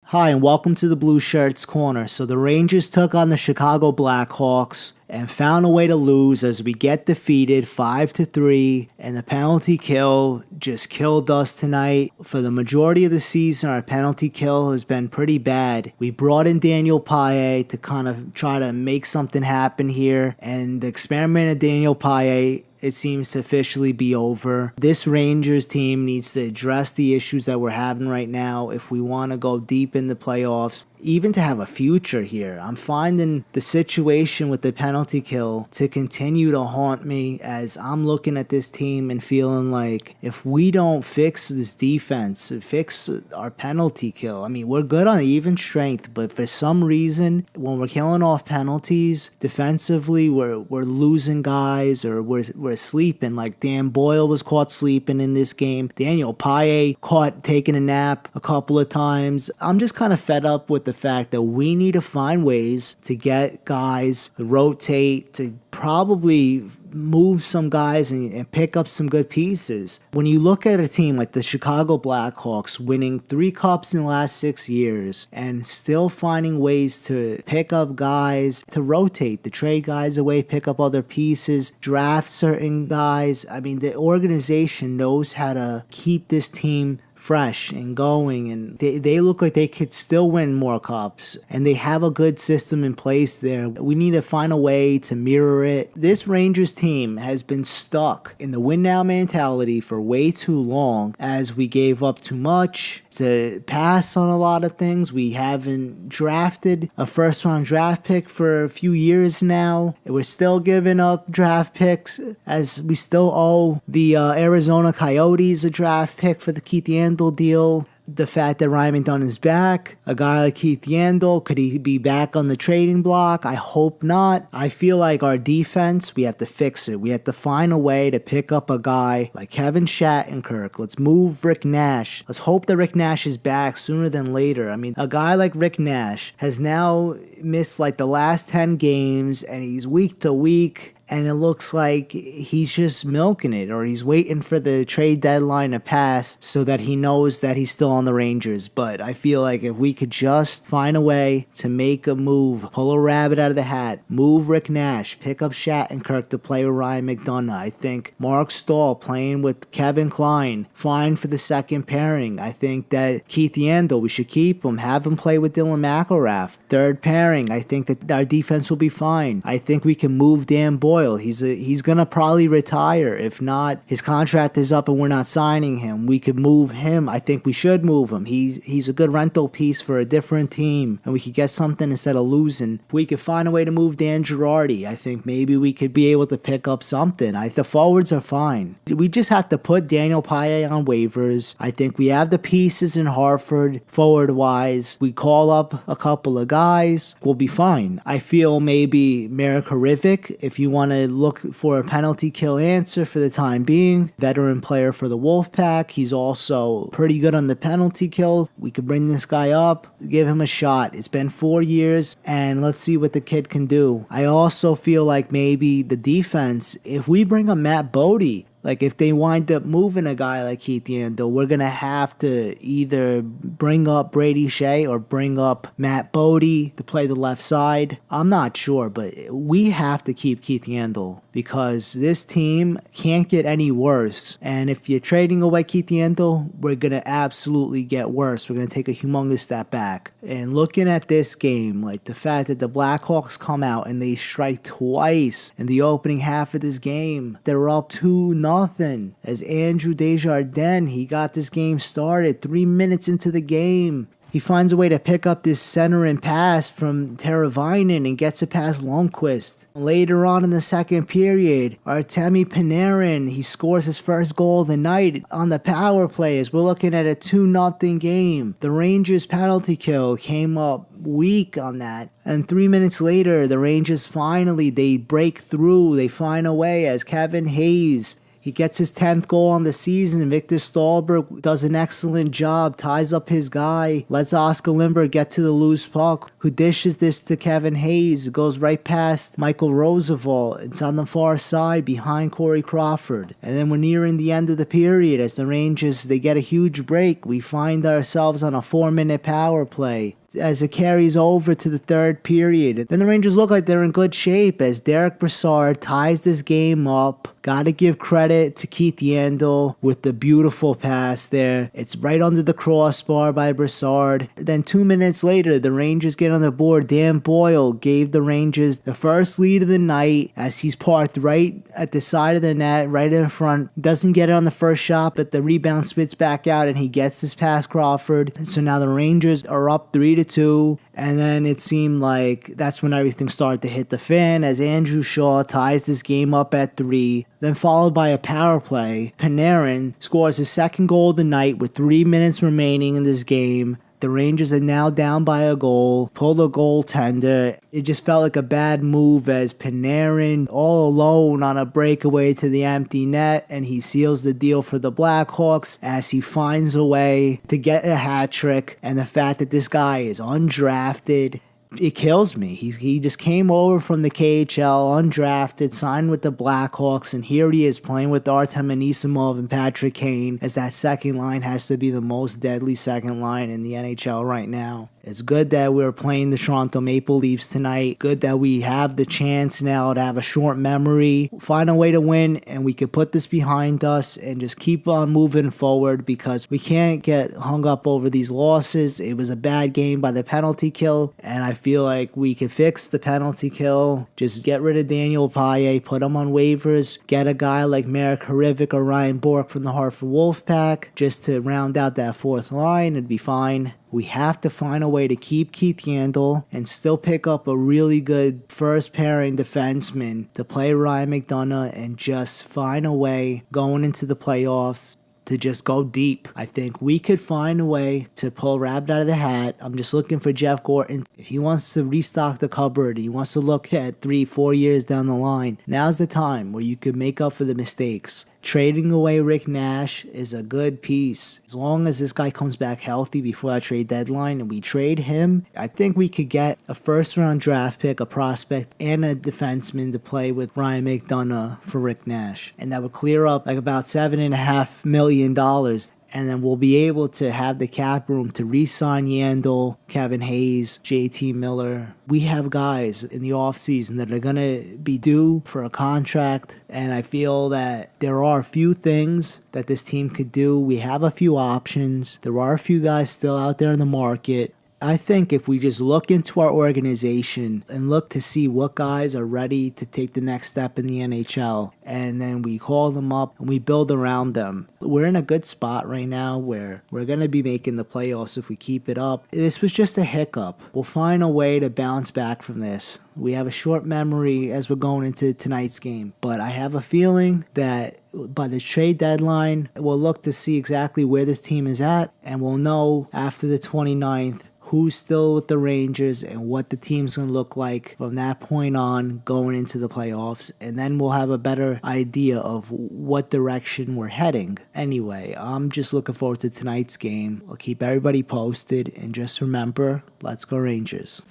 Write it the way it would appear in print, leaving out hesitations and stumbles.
Hi, and welcome to the Blueshirts Corner. So the Rangers took on the Chicago Blackhawks and found a way to lose as we get defeated 5-3, and the penalty kill just killed us tonight. For the majority of the season, our penalty kill has been pretty bad. We brought in Daniel Paille to kind of try to make something happen here, and the experiment of Daniel Paille, it seems to officially be over. This Rangers team needs to address the issues that we're having right now if we want to go deep in the playoffs, even to have a future here. I'm finding the situation with the penalty kill to continue to haunt me as I'm looking at this team and feeling like if we don't fix this defense, fix our penalty kill, I mean, we're good on even strength, but for some reason, when we're killing off penalties, defensively, we're losing guys, or we're sleeping. Like Dan Boyle was caught sleeping in this game. Daniel Paille caught taking a nap a couple of times. I'm just kind of fed up with the fact that we need to find ways to get guys, rotate, to probably move some guys and pick up some good pieces. When you look at a team like the Chicago Blackhawks winning 3 cups in the last 6 years and still finding ways to pick up guys, to rotate, to trade guys away, pick up other pieces, draft certain guys. I mean, the organization knows how to keep this team fresh and going, and they look like they could still win more cups, and they have a good system in place there. We need to find a way to mirror it. This Rangers team has been stuck in the win now mentality for way too long, as we gave up too much to pass on a lot of things. We haven't drafted a first round draft pick for a few years now. We're still giving up draft picks, as we still owe the Arizona Coyotes a draft pick for the Keith Yandel deal. The fact that Ryman Dunn is back, a guy like Keith Yandel, could he be back on the trading block? I hope not. I feel like our defense, we have to fix it. We have to find a way to pick up a guy like Kevin Shattenkirk. Let's move Rick Nash. Let's hope that Rick Nash is back sooner than later. I mean, a guy like Rick Nash has now missed like the last 10 games, and he's week to week. And it looks like he's just milking it, or he's waiting for the trade deadline to pass so that he knows that he's still on the Rangers. But I feel like if we could just find a way to make a move, pull a rabbit out of the hat, move Rick Nash, pick up Shattenkirk to play with Ryan McDonough. I think Mark Stahl playing with Kevin Klein, fine for the second pairing. I think that Keith Yandel, we should keep him, have him play with Dylan McIlrath. Third pairing, I think that our defense will be fine. I think we can move Dan Boyle. He's gonna probably retire. If not, his contract is up and we're not signing him. We could move him. I think we should move him. He's a good rental piece for a different team, and we could get something instead of losing. We could find a way to move Dan Girardi. I think maybe we could be able to pick up something. The forwards are fine. We just have to put Daniel Paille on waivers. I think we have the pieces in Hartford forward-wise. We call up a couple of guys. We'll be fine. I feel maybe Marek Horivik, if you want to look for a penalty kill answer for the time being. Veteran player for the Wolfpack. He's also pretty good on the penalty kill. We could bring this guy up, give him a shot. It's been 4 years, and let's see what the kid can do. I also feel like maybe the defense, if we bring up Matt Bodie, like if they wind up moving a guy like Keith Yandel, we're going to have to either bring up Brady Shea or bring up Matt Bodie to play the left side. I'm not sure, but we have to keep Keith Yandel because this team can't get any worse. And if you're trading away Keith Yandel, we're going to absolutely get worse. We're going to take a humongous step back. And looking at this game, like the fact that the Blackhawks come out and they strike twice in the opening half of this game, they're up 2-0. As Andrew Desjardins, he got this game started 3 minutes into the game. He finds a way to pick up this center and pass from Teravainen and gets it past Lundqvist. Later on in the second period, Artemi Panarin, he scores his first goal of the night on the power play as we're looking at a 2-0 game. The Rangers penalty kill came up weak on that. And 3 minutes later, the Rangers finally, they break through. They find a way as Kevin Hayes, He gets his 10th goal on the season. Victor Stahlberg does an excellent job, ties up his guy, lets Oscar Lindbergh get to the loose puck, who dishes this to Kevin Hayes. It goes right past Michael Roosevelt. It's on the far side behind Corey Crawford. And then we're nearing the end of the period as the Rangers, they get a huge break. We find ourselves on a 4-minute power play as it carries over to the third period. Then the Rangers look like they're in good shape as Derek Brassard ties this game up. Gotta give credit to Keith Yandel with the beautiful pass there. It's right under the crossbar by Brassard. Then 2 minutes later, the Rangers get on the board. Dan Boyle gave the Rangers the first lead of the night as he's parked right at the side of the net, right in front. Doesn't get it on the first shot, but the rebound spits back out and he gets this past Crawford. And so now the Rangers are up 3-2. And then it seemed like that's when everything started to hit the fan as Andrew Shaw ties this game up at 3. Then followed by a power play. Panarin scores his second goal of the night with 3 minutes remaining in this game. The Rangers are now down by a goal, pull a goaltender. It just felt like a bad move as Panarin all alone on a breakaway to the empty net, and he seals the deal for the Blackhawks as he finds a way to get a hat trick. And the fact that this guy is undrafted, it kills me. He just came over from the KHL, undrafted, signed with the Blackhawks, and here he is playing with Artem Anisimov and Patrick Kane, as that second line has to be the most deadly second line in the NHL right now. It's good that we're playing the Toronto Maple Leafs tonight. Good that we have the chance now to have a short memory, find a way to win, and we could put this behind us and just keep on moving forward because we can't get hung up over these losses. It was a bad game by the penalty kill, and I feel like we could fix the penalty kill. Just get rid of Daniel Paille, put him on waivers, get a guy like Marek Harivik or Ryan Bourque from the Hartford Wolfpack just to round out that fourth line. It'd be fine. We have to find a way to keep Keith Yandel and still pick up a really good first pairing defenseman to play Ryan McDonough and just find a way going into the playoffs to just go deep. I think we could find a way to pull a rabbit out of the hat. I'm just looking for Jeff Gorton. If he wants to restock the cupboard, he wants to look at 3-4 years down the line, now's the time where you could make up for the mistakes. Trading away Rick Nash is a good piece. As long as this guy comes back healthy before that trade deadline and we trade him, I think we could get a first-round draft pick, a prospect, and a defenseman to play with Ryan McDonough for Rick Nash. And that would clear up like about $7.5 million. And then we'll be able to have the cap room to re-sign Yandel, Kevin Hayes, JT Miller. We have guys in the offseason that are going to be due for a contract. And I feel that there are a few things that this team could do. We have a few options. There are a few guys still out there in the market. I think if we just look into our organization and look to see what guys are ready to take the next step in the NHL, and then we call them up and we build around them, we're in a good spot right now where we're going to be making the playoffs if we keep it up. This was just a hiccup. We'll find a way to bounce back from this. We have a short memory as we're going into tonight's game, but I have a feeling that by the trade deadline, we'll look to see exactly where this team is at, and we'll know after the 29th who's still with the Rangers and what the team's going to look like from that point on going into the playoffs. And then we'll have a better idea of what direction we're heading. Anyway, I'm just looking forward to tonight's game. I'll keep everybody posted. And just remember, let's go Rangers.